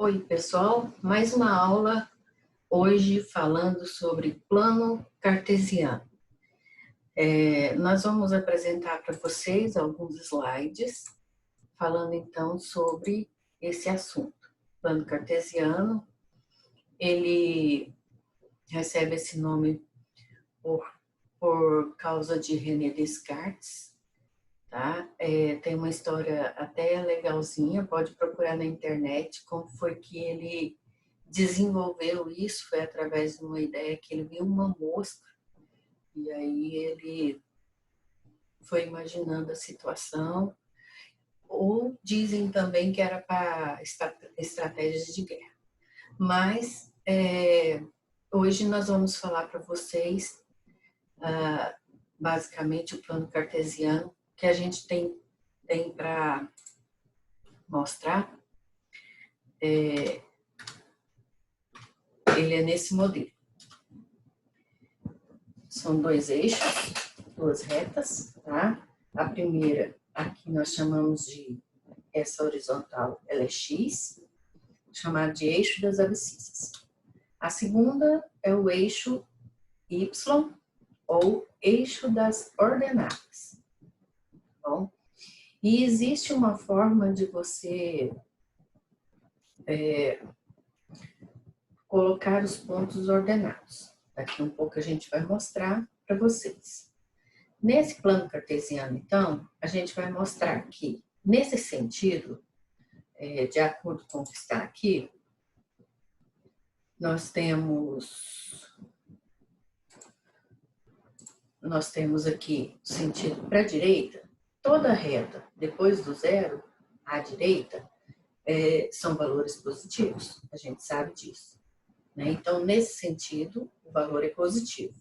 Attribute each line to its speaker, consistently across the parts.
Speaker 1: Oi, pessoal, mais uma aula hoje falando sobre plano cartesiano. Nós vamos apresentar para vocês alguns slides falando então sobre esse assunto. Plano cartesiano, ele recebe esse nome por causa de René Descartes, tá? Tem uma história até legalzinha, pode procurar na internet como foi que ele desenvolveu isso. Foi através de uma ideia que ele viu uma mosca e aí ele foi imaginando a situação, ou dizem também que era para estratégias de guerra. Mas hoje nós vamos falar para vocês basicamente o plano cartesiano que a gente tem para mostrar. Ele é nesse modelo. São dois eixos, duas retas, tá? A primeira, aqui nós chamamos de, essa horizontal, ela é X, chamada de eixo das abscissas. A segunda é o eixo Y, ou eixo das ordenadas. Bom, e existe uma forma de você colocar os pontos ordenados. Daqui um pouco a gente vai mostrar para vocês. Nesse plano cartesiano, então, a gente vai mostrar que, nesse sentido, de acordo com o que está aqui, nós temos aqui o sentido para a direita, toda reta depois do zero, à direita, são valores positivos, a gente sabe disso, né? Então, nesse sentido, o valor é positivo.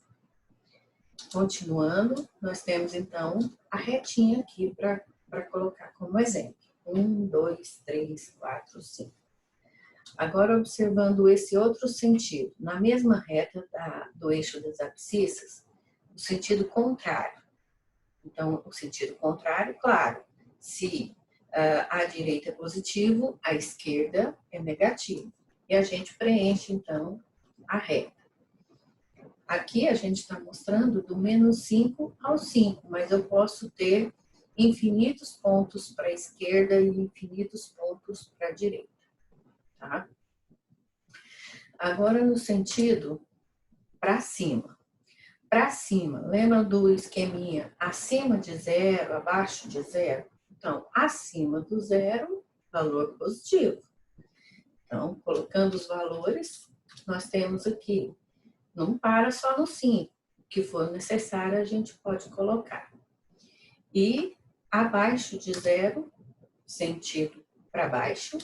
Speaker 1: Continuando, nós temos então a retinha aqui para colocar como exemplo. 1, 2, 3, 4, 5. Agora, observando esse outro sentido, na mesma reta do eixo das abscissas, o sentido contrário. Então, o sentido contrário, claro, se a direita é positivo, a esquerda é negativo. E a gente preenche, então, a reta. Aqui a gente está mostrando do menos 5 ao 5, mas eu posso ter infinitos pontos para a esquerda e infinitos pontos para a direita. Tá? Agora, no sentido para cima. Para cima, lembra do esqueminha acima de zero, abaixo de zero? Então, acima do zero, valor positivo. Então, colocando os valores, nós temos aqui, não para só no 5, que for necessário a gente pode colocar. E abaixo de zero, sentido para baixo,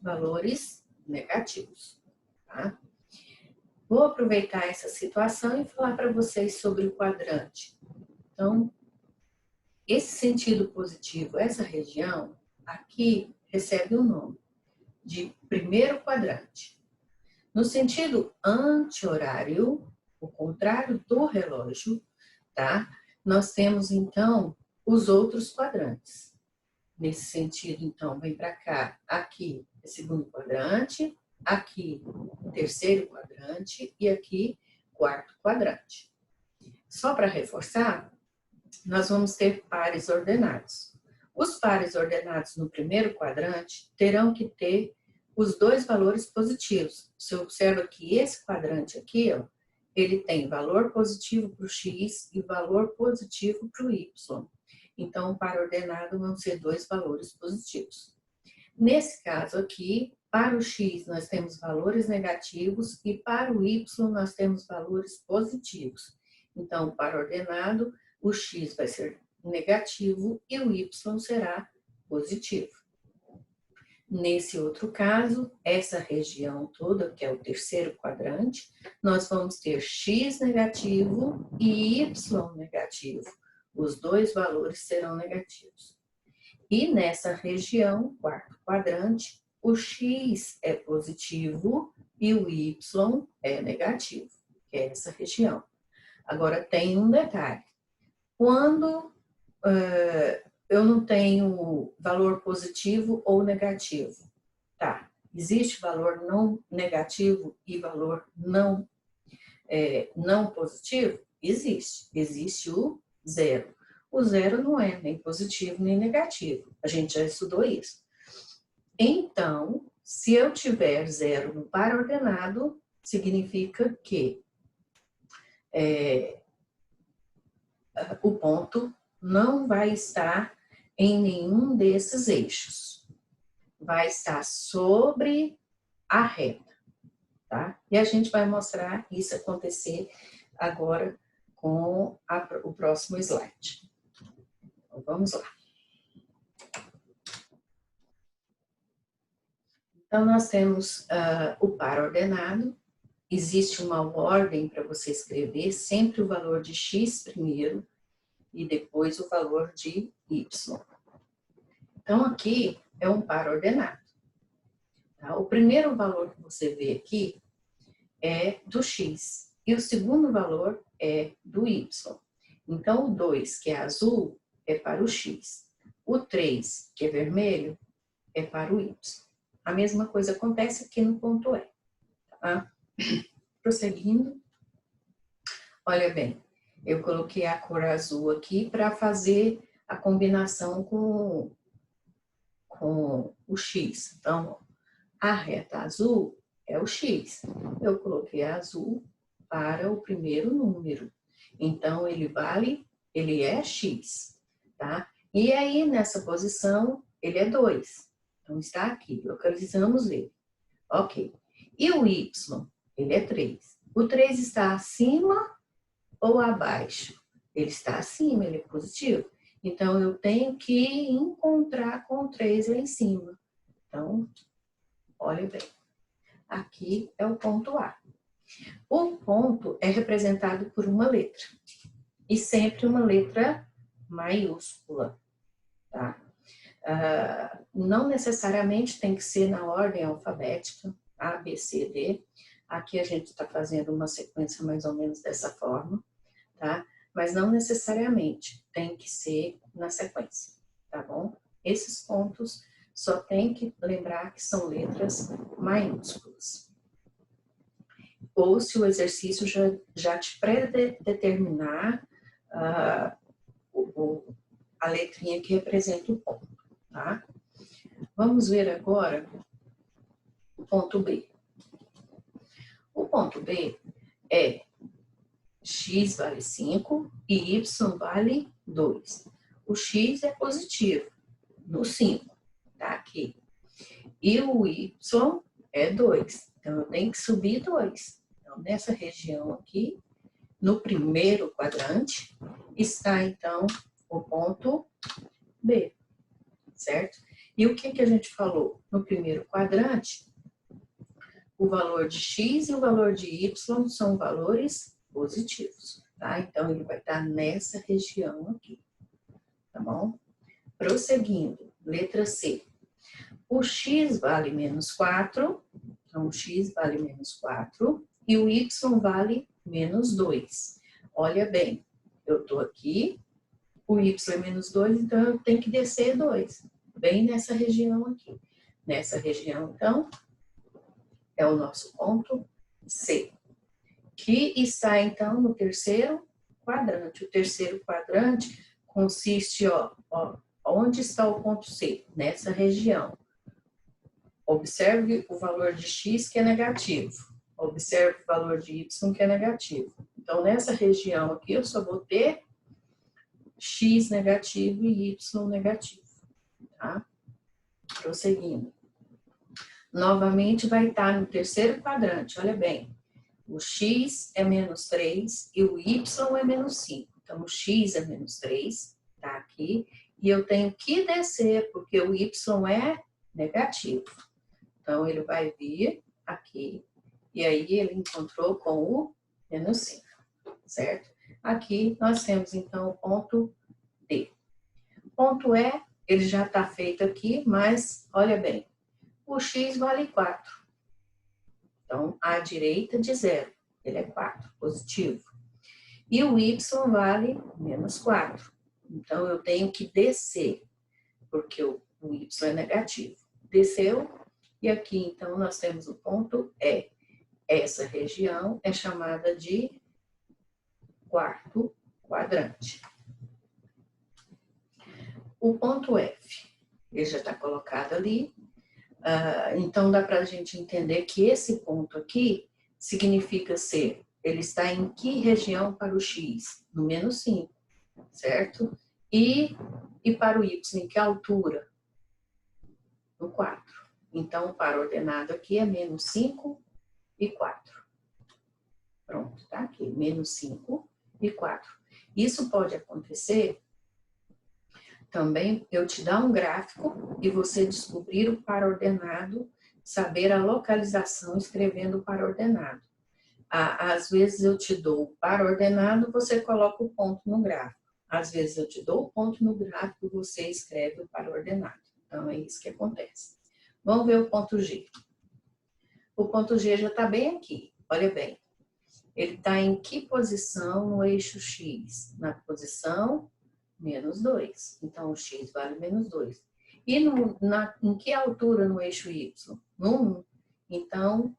Speaker 1: valores negativos. Tá? Vou aproveitar essa situação e falar para vocês sobre o quadrante. Então, esse sentido positivo, essa região, aqui recebe o nome de primeiro quadrante. No sentido anti-horário, o contrário do relógio, tá? Nós temos, então, os outros quadrantes. Nesse sentido, então, vem para cá, aqui é segundo quadrante, aqui terceiro quadrante e aqui quarto quadrante. Só para reforçar, nós vamos ter pares ordenados. Os pares ordenados no primeiro quadrante terão que ter os dois valores positivos. Você observa que esse quadrante aqui, ó, ele tem valor positivo para o x e valor positivo para o y. Então, o par ordenado vão ser dois valores positivos. Nesse caso aqui, para o x nós temos valores negativos e para o y nós temos valores positivos. Então, o par ordenado, o x vai ser negativo e o y será positivo. Nesse outro caso, essa região toda, que é o terceiro quadrante, nós vamos ter x negativo e y negativo. Os dois valores serão negativos. E nessa região, quarto quadrante, o x é positivo e o y é negativo, que é essa região. Agora, tem um detalhe. Quando eu não tenho valor positivo ou negativo, tá? Existe valor não negativo e valor não positivo? Existe. Existe o zero. O zero não é nem positivo nem negativo. A gente já estudou isso. Então, se eu tiver zero no par ordenado, significa que o ponto não vai estar em nenhum desses eixos. Vai estar sobre a reta, tá? E a gente vai mostrar isso acontecer agora com o próximo slide. Então, vamos lá. Então, nós temos o par ordenado. Existe uma ordem para você escrever, sempre o valor de x primeiro e depois o valor de y. Então, aqui é um par ordenado. Tá? O primeiro valor que você vê aqui é do x e o segundo valor é do y. Então, o 2, que é azul, é para o x. O 3, que é vermelho, é para o y. A mesma coisa acontece aqui no ponto E. Tá? Prosseguindo. Olha bem, eu coloquei a cor azul aqui para fazer a combinação com o x. Então, a reta azul é o x. Eu coloquei azul para o primeiro número. Então, ele é x, tá? E aí, nessa posição, ele é 2. Então, está aqui, localizamos ele. Ok. E o y, ele é 3. O 3 está acima ou abaixo? Ele está acima, ele é positivo. Então, eu tenho que encontrar com o 3 lá em cima. Então, olha bem. Aqui é o ponto A. O ponto é representado por uma letra. E sempre uma letra maiúscula, tá? Não necessariamente tem que ser na ordem alfabética, A, B, C, D. Aqui a gente está fazendo uma sequência mais ou menos dessa forma, tá? Mas não necessariamente tem que ser na sequência, tá bom? Esses pontos só tem que lembrar que são letras maiúsculas. Ou se o exercício já te pré-determinar a letrinha que representa o ponto, tá? Vamos ver agora o ponto B. O ponto B é x vale 5 e y vale 2. O x é positivo no 5, tá aqui. E o y é 2. Então, eu tenho que subir 2. Então, nessa região aqui, no primeiro quadrante, está, então, o ponto B, certo? E o que a gente falou? No primeiro quadrante, o valor de x e o valor de y são valores positivos, tá? Então, ele vai estar nessa região aqui, tá bom? Prosseguindo, letra C. O x vale menos 4, então o x vale menos 4 e o y vale menos 2. Olha bem, eu estou aqui, o y é menos 2, então eu tenho que descer 2, bem nessa região aqui. Nessa região, então, é o nosso ponto C, que está, então, no terceiro quadrante. O terceiro quadrante consiste, onde está o ponto C? Nessa região. Observe o valor de x, que é negativo. Observe o valor de y, que é negativo. Então, nessa região aqui, eu só vou ter x negativo e y negativo, tá? Prosseguindo. Novamente, vai estar no terceiro quadrante, olha bem. O x é menos 3 e o y é menos 5. Então, o x é menos 3, tá aqui. E eu tenho que descer, porque o y é negativo. Então, ele vai vir aqui. E aí, ele encontrou com o menos 5, certo? Aqui, nós temos, então, o ponto D. O ponto E, ele já está feito aqui, mas, olha bem, o x vale 4. Então, à direita de 0, ele é 4, positivo. E o y vale menos 4. Então, eu tenho que descer, porque o y é negativo. Desceu, E aqui, então, nós temos o ponto E. Essa região é chamada de quarto quadrante. O ponto F, ele já está colocado ali. Então, dá para a gente entender que esse ponto aqui significa ser, ele está em que região para o X? No menos 5, certo? E para o Y, em que altura? No 4. Então, para o ordenado aqui é menos 5 e 4. Pronto, tá aqui, menos 5 e 4. Isso pode acontecer também, eu te dar um gráfico e você descobrir o par ordenado, saber a localização escrevendo o par ordenado. Às vezes eu te dou o par ordenado, você coloca o ponto no gráfico. Às vezes eu te dou o ponto no gráfico, você escreve o par ordenado. Então é isso que acontece. Vamos ver o ponto G. O ponto G já está bem aqui, olha bem. Ele está em que posição no eixo X? Na posição menos 2. Então, o X vale menos 2. E em que altura no eixo Y? No 1. Então,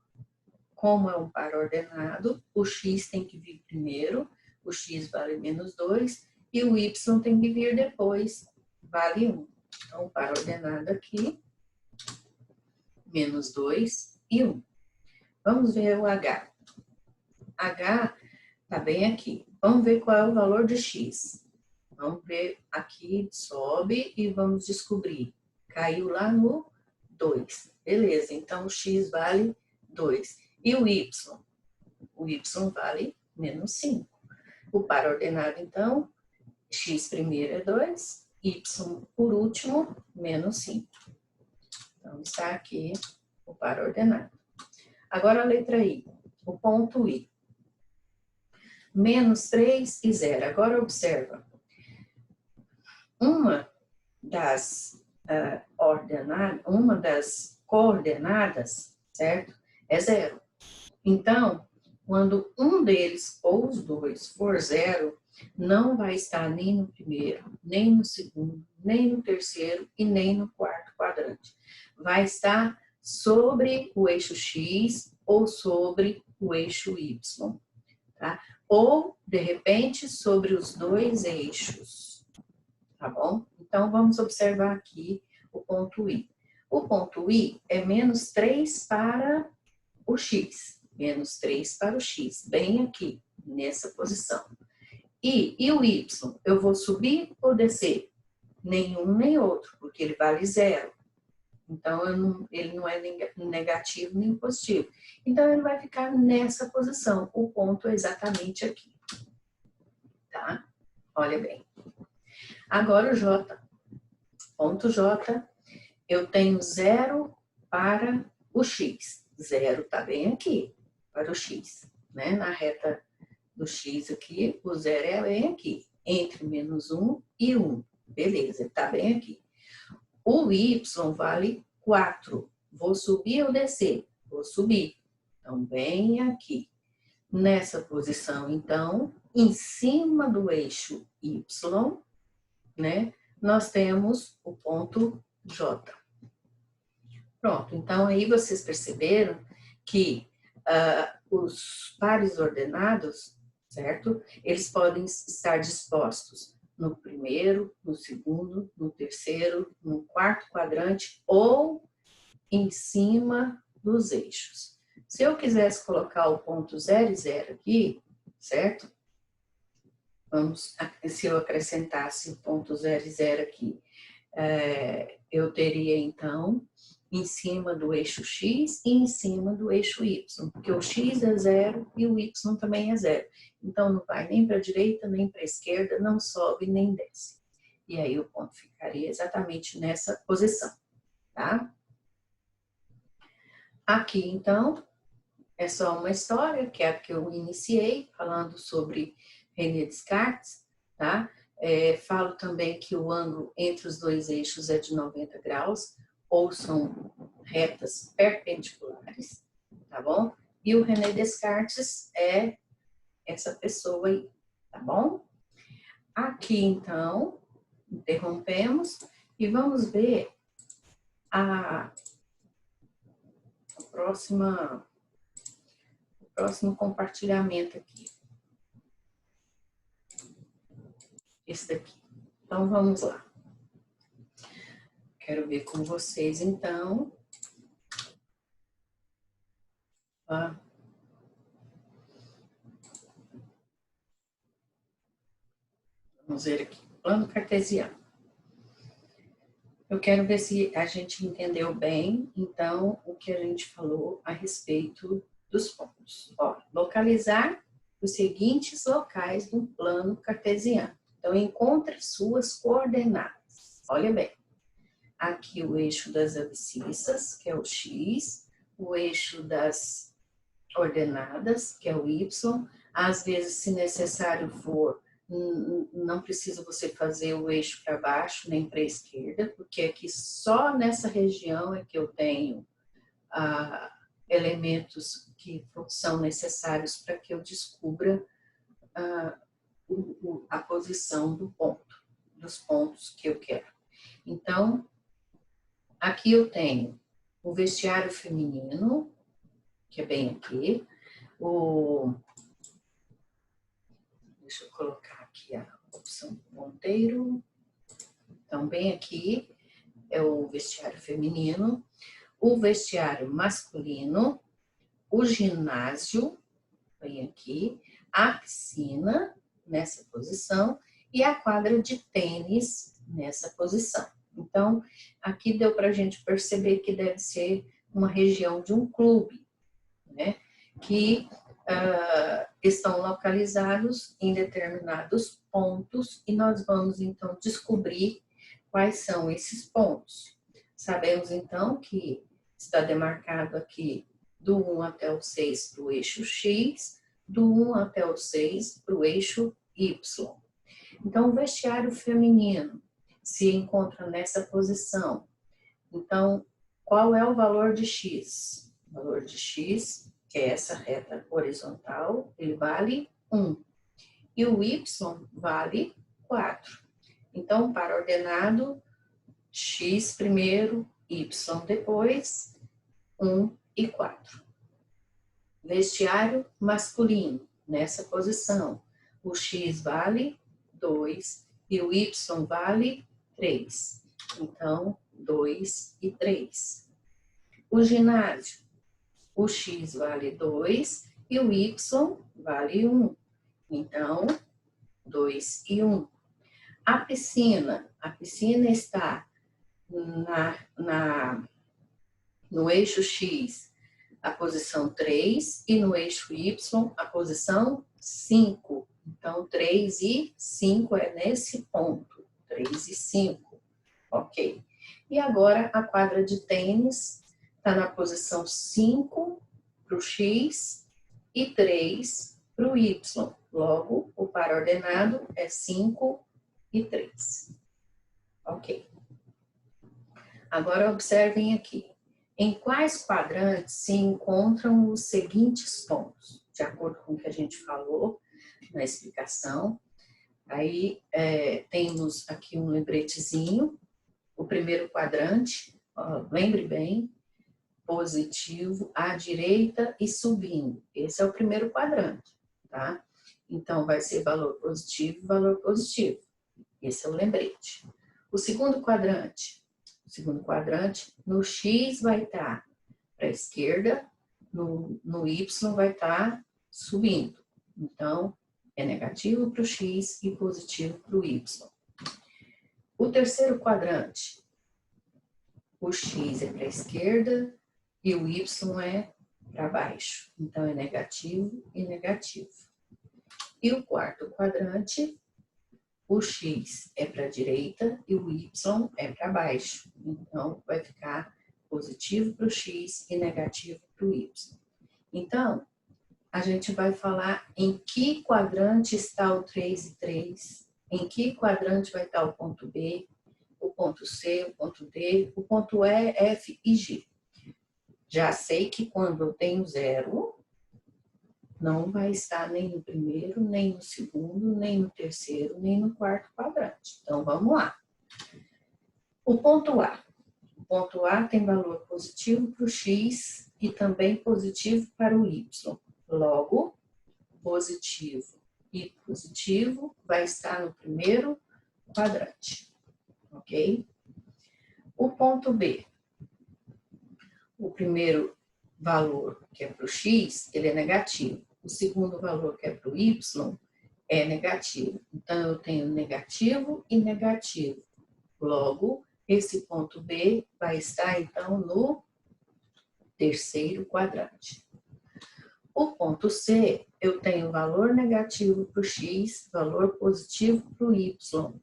Speaker 1: como é um par ordenado, o X tem que vir primeiro, o X vale menos 2, e o Y tem que vir depois, vale 1. Então, o par ordenado aqui, menos 2 e 1. Vamos ver o H. H está bem aqui. Vamos ver qual é o valor de X. Vamos ver aqui, sobe e vamos descobrir. Caiu lá no 2. Beleza, então o X vale 2. E o Y? O Y vale menos 5. O par ordenado, então, X primeiro é 2, Y por último, menos 5. Então, está aqui o par ordenado. Agora a letra I, o ponto I. Menos 3 e 0. Agora observa. Uma das coordenadas, certo? É 0. Então, quando um deles ou os dois for 0, não vai estar nem no primeiro, nem no segundo, nem no terceiro e nem no quarto quadrante. Vai estar sobre o eixo X ou sobre o eixo Y, tá? Ou, de repente, sobre os dois eixos, tá bom? Então, vamos observar aqui o ponto I. O ponto I é menos 3 para o X. Menos 3 para o X, bem aqui, nessa posição. E o Y, eu vou subir ou descer? Nenhum nem outro, porque ele vale 0. Então, ele não é nem negativo nem positivo. Então, ele vai ficar nessa posição. O ponto é exatamente aqui. Tá? Olha bem. Agora o J. Ponto J, eu tenho 0 para o X. 0 está bem aqui, para o X. Né? Na reta do X aqui, o 0 é bem aqui. Entre menos 1 e 1. Beleza, está bem aqui. O Y vale 4. Vou subir ou descer? Vou subir. Então, bem aqui. Nessa posição, então, em cima do eixo Y, né, nós temos o ponto J. Pronto, então aí vocês perceberam que os pares ordenados, certo? Eles podem estar dispostos no primeiro, no segundo, no terceiro, no quarto quadrante ou em cima dos eixos. Se eu quisesse colocar o ponto 0 e 0 aqui, certo? Se eu acrescentasse o ponto 0 e 0 aqui, eu teria então em cima do eixo X e em cima do eixo Y, porque o X é 0 e o Y também é 0. Então, não vai nem para a direita, nem para a esquerda, não sobe nem desce. E aí o ponto ficaria exatamente nessa posição, tá? Aqui, então, é só uma história, que é a que eu iniciei, falando sobre René Descartes, tá? Falo também que o ângulo entre os dois eixos é de 90 graus, ou são retas perpendiculares, tá bom? E o René Descartes é essa pessoa aí, tá bom? Aqui, então, interrompemos e vamos ver o próximo compartilhamento aqui. Esse daqui. Então, vamos lá. Quero ver com vocês, então. Vamos ver aqui. Plano cartesiano. Eu quero ver se a gente entendeu bem, então, o que a gente falou a respeito dos pontos. Ó, localizar os seguintes locais do plano cartesiano. Então, encontre suas coordenadas. Olha bem. Aqui o eixo das abscissas, que é o X, o eixo das ordenadas, que é o Y. Às vezes, se necessário for, não precisa você fazer o eixo para baixo nem para a esquerda, porque aqui só nessa região é que eu tenho elementos que são necessários para que eu descubra a posição dos pontos que eu quero. Então, aqui eu tenho o vestiário feminino, que é bem aqui, deixa eu colocar aqui a opção ponteiro. Então, bem aqui é o vestiário feminino, o vestiário masculino, o ginásio, bem aqui, a piscina, nessa posição, e a quadra de tênis, nessa posição. Então, aqui deu para a gente perceber que deve ser uma região de um clube, né? Que estão localizados em determinados pontos e nós vamos, então, descobrir quais são esses pontos. Sabemos, então, que está demarcado aqui do 1 até o 6 para o eixo X, do 1 até o 6 para o eixo Y. Então, o vestiário feminino se encontra nessa posição. Então, qual é o valor de X? O valor de X, que é essa reta horizontal, ele vale 1. E o Y vale 4. Então, para ordenado, X primeiro, Y depois, 1 e 4. Vestiário masculino, nessa posição, o X vale 2 e o Y vale 3. Então, 2 e 3. O ginásio, o X vale 2 e o Y vale 1. Então, 2 e 1. A piscina está no eixo X, a posição 3, e no eixo Y, a posição 5. Então, 3 e 5 é nesse ponto. 3 e 5. Ok. E agora, a quadra de tênis está na posição 5 para o X e 3 para o Y. Logo, o par ordenado é 5 e 3. Ok. Agora, observem aqui. Em quais quadrantes se encontram os seguintes pontos? De acordo com o que a gente falou na explicação. Aí, temos aqui um lembretezinho. O primeiro quadrante, lembre bem, positivo, à direita e subindo. Esse é o primeiro quadrante, tá? Então, vai ser valor positivo, valor positivo. Esse é o lembrete. O segundo quadrante, no X vai estar para a esquerda, no Y vai estar subindo. Então, é negativo para o X e positivo para o Y. O terceiro quadrante, o X é para a esquerda e o Y é para baixo. Então, é negativo e negativo. E o quarto quadrante, o X é para a direita e o Y é para baixo. Então, vai ficar positivo para o X e negativo para o Y. Então, a gente vai falar em que quadrante está o 3 e 3, em que quadrante vai estar o ponto B, o ponto C, o ponto D, o ponto E, F e G. Já sei que quando eu tenho 0, não vai estar nem no primeiro, nem no segundo, nem no terceiro, nem no quarto quadrante. Então, vamos lá. O ponto A. O ponto A tem valor positivo para o X e também positivo para o y. Logo, positivo e positivo vai estar no primeiro quadrante, ok? O ponto B, o primeiro valor que é para o x, ele é negativo. O segundo valor que é para o y é negativo. Então, eu tenho negativo e negativo. Logo, esse ponto B vai estar, então, no terceiro quadrante. O ponto C, eu tenho valor negativo para o x, valor positivo para o y.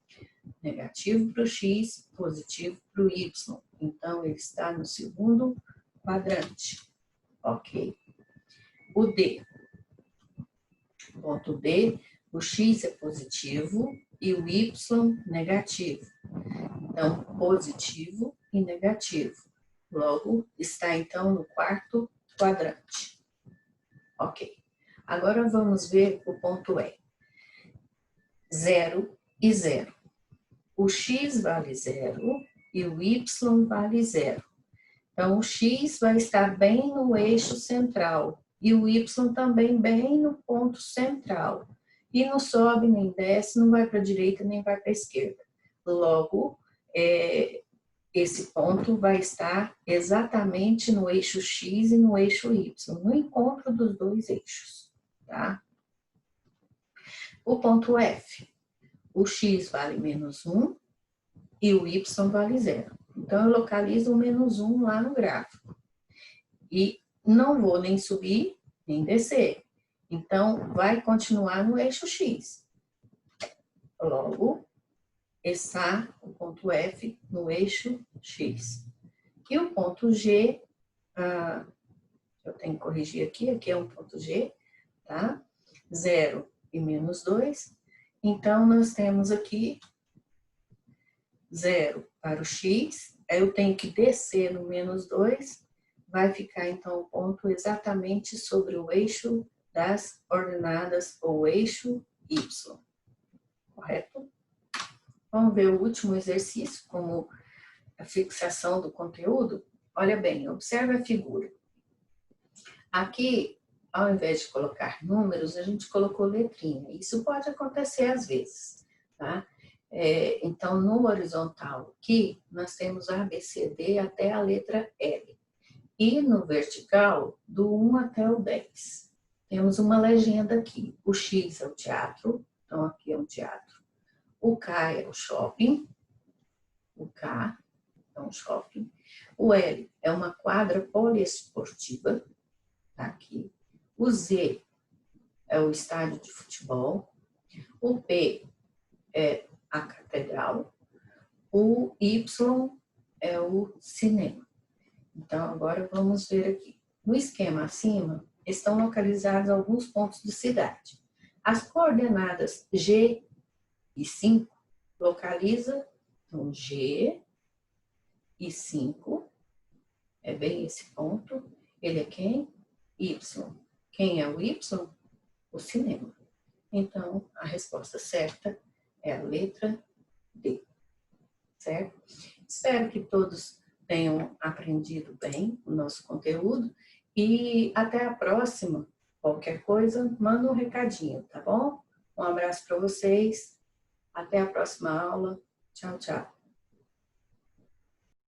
Speaker 1: Negativo para o x, positivo para o y. Então, ele está no segundo quadrante. Ok. O D. Ponto D, o x é positivo e o y negativo. Então, positivo e negativo. Logo, está então no quarto quadrante. Ok. Agora vamos ver o ponto E. 0 e 0. O x vale 0 e o y vale 0. Então, o x vai estar bem no eixo central e o y também bem no ponto central. E não sobe nem desce, não vai para a direita nem vai para a esquerda. Logo, esse ponto vai estar exatamente no eixo x e no eixo y, no encontro dos dois eixos, tá? O ponto F, o x vale menos 1 e o y vale 0. Então, eu localizo o menos 1 lá no gráfico. E não vou nem subir, nem descer. Então, vai continuar no eixo x. Logo, está o ponto F no eixo x. E o ponto G, eu tenho que corrigir aqui é um ponto G, tá? 0 e menos 2. Então, nós temos aqui 0 para o x, aí eu tenho que descer no menos 2, vai ficar então o ponto exatamente sobre o eixo das ordenadas, ou eixo y, correto? Vamos ver o último exercício, como a fixação do conteúdo. Olha bem, observe a figura. Aqui, ao invés de colocar números, a gente colocou letrinha. Isso pode acontecer às vezes, tá? Então, no horizontal aqui, nós temos A, B, C, D até a letra L. E no vertical, do 1 até o 10. Temos uma legenda aqui. O X é o teatro, então aqui é um teatro. O K é o shopping. O K é um shopping. O L é uma quadra poliesportiva, tá aqui. O Z é o estádio de futebol. O P é a catedral. O Y é o cinema. Então, agora vamos ver aqui. No esquema acima, estão localizados alguns pontos de cidade. As coordenadas G e 5 localiza, então, G e 5, é bem esse ponto. Ele é quem? Y. Quem é o Y? O cinema. Então, a resposta certa é a letra D, certo? Espero que todos tenham aprendido bem o nosso conteúdo e até a próxima. Qualquer coisa, manda um recadinho, tá bom? Um abraço para vocês, até a próxima aula. Tchau, tchau.